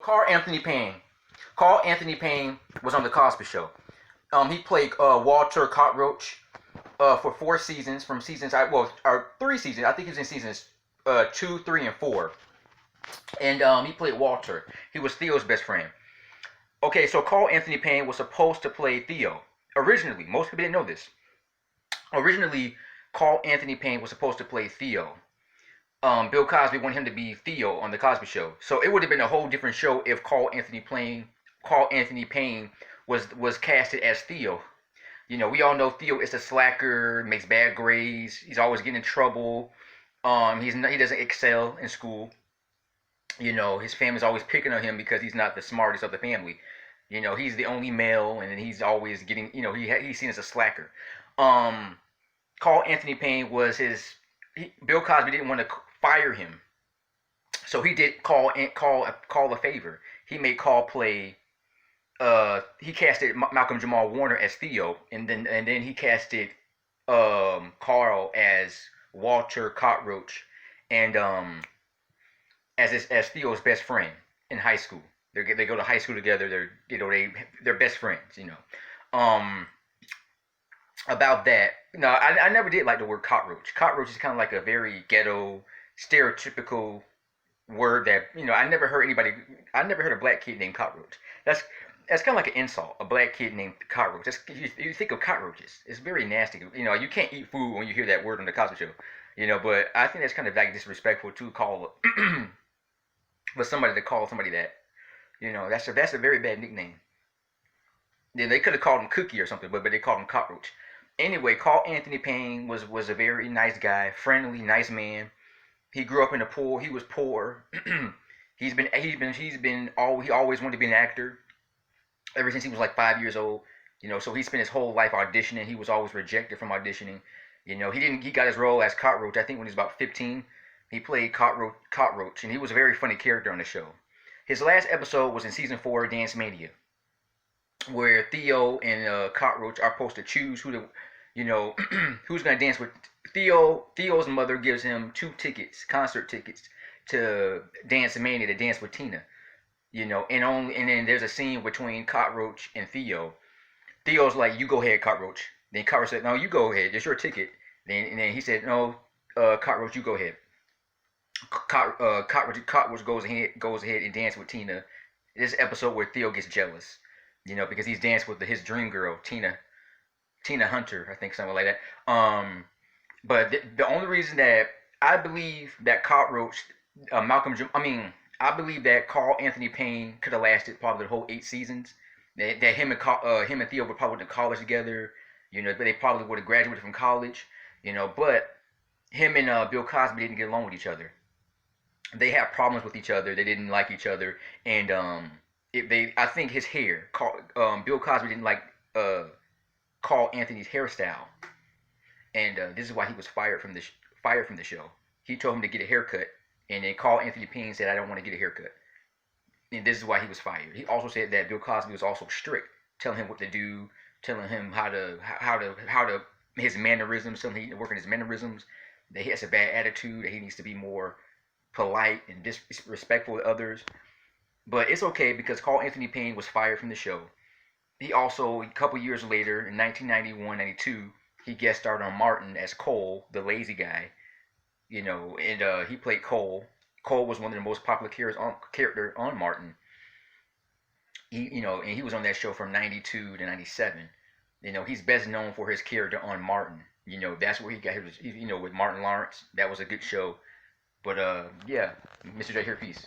Carl Anthony Payne. Carl Anthony Payne was on the Cosby Show. He played Walter Cockroach for 4 seasons. From seasons, or 3 seasons. I think he was in seasons 2, 3, and 4. And he played Walter. He was Theo's best friend. Okay, so Carl Anthony Payne was supposed to play Theo originally. Most people didn't know this. Originally, Carl Anthony Payne was supposed to play Theo. Bill Cosby wanted him to be Theo on the Cosby Show. So it would have been a whole different show if Carl Anthony Payne was casted as Theo. You know, we all know Theo is a slacker, makes bad grades, he's always getting in trouble. He doesn't excel in school. You know, his family's always picking on him because he's not the smartest of the family. You know, he's the only male, and he's always getting. You know, he's seen as a slacker. Carl Anthony Payne was Bill Cosby didn't want to fire him, so he did call a favor. He made Carl play. He casted Malcolm Jamal Warner as Theo, and then he casted Carl as Walter Cockroach, and as Theo's best friend in high school. They go to high school together. They're best friends. You know. About that, no, I never did like the word cockroach. Cockroach is kind of like a very ghetto, stereotypical word that, you know, I never heard a black kid named Cockroach. That's kind of like an insult, a black kid named Cockroach. You think of cockroaches, it's very nasty. You know, you can't eat food when you hear that word on the Cosby Show. You know, but I think that's kind of like disrespectful to call for somebody to call somebody that. You know, that's a very bad nickname. Then they could have called him Cookie or something, but they called him Cockroach. Anyway, Carl Anthony Payne was a very nice guy, friendly, nice man. He grew up in the poor. He was poor. he always wanted to be an actor ever since he was like 5 years old. You know, so he spent his whole life auditioning. He was always rejected from auditioning. You know, he got his role as Cockroach, I think, when he was about 15. He played Cockroach, and he was a very funny character on the show. His last episode was in season 4, Dance Mania, where Theo and Cockroach are supposed to choose who's gonna dance with Theo. Theo's mother gives him 2 concert tickets to Dance Mania, to dance with Tina. You know, and then there's a scene between Cockroach and Theo. Theo's like, "You go ahead, Cockroach." Then Cockroach said, "No, you go ahead. It's your ticket." Then he said, "No, Cockroach, you go ahead." Cockroach goes ahead and dances with Tina. This episode where Theo gets jealous. You know, because he's danced with his dream girl, Tina Hunter, I think, something like that. But the only reason that I believe that I believe that Carl Anthony Payne could have lasted probably the whole 8 seasons. That him and Theo would probably went to college together. You know, but they probably would have graduated from college. You know, but him and Bill Cosby didn't get along with each other. They had problems with each other. They didn't like each other, and I think his hair. Bill Cosby didn't like Carl Anthony's hairstyle, and this is why he was fired from the show. He told him to get a haircut, and then Carl Anthony Payne said, "I don't want to get a haircut," and this is why he was fired. He also said that Bill Cosby was also strict, telling him what to do, telling him how to his mannerisms, telling him he need to work on his mannerisms. That he has a bad attitude. That he needs to be more polite and disrespectful with others. But it's okay because Carl Anthony Payne was fired from the show. He also, a couple years later, in 1991-92, he guest starred on Martin as Cole, the lazy guy. You know, and he played Cole. Cole was one of the most popular character on Martin. And he was on that show from 92 to 97. You know, he's best known for his character on Martin. You know, that's where he got his, with Martin Lawrence. That was a good show. But, yeah, Mr. J here, peace.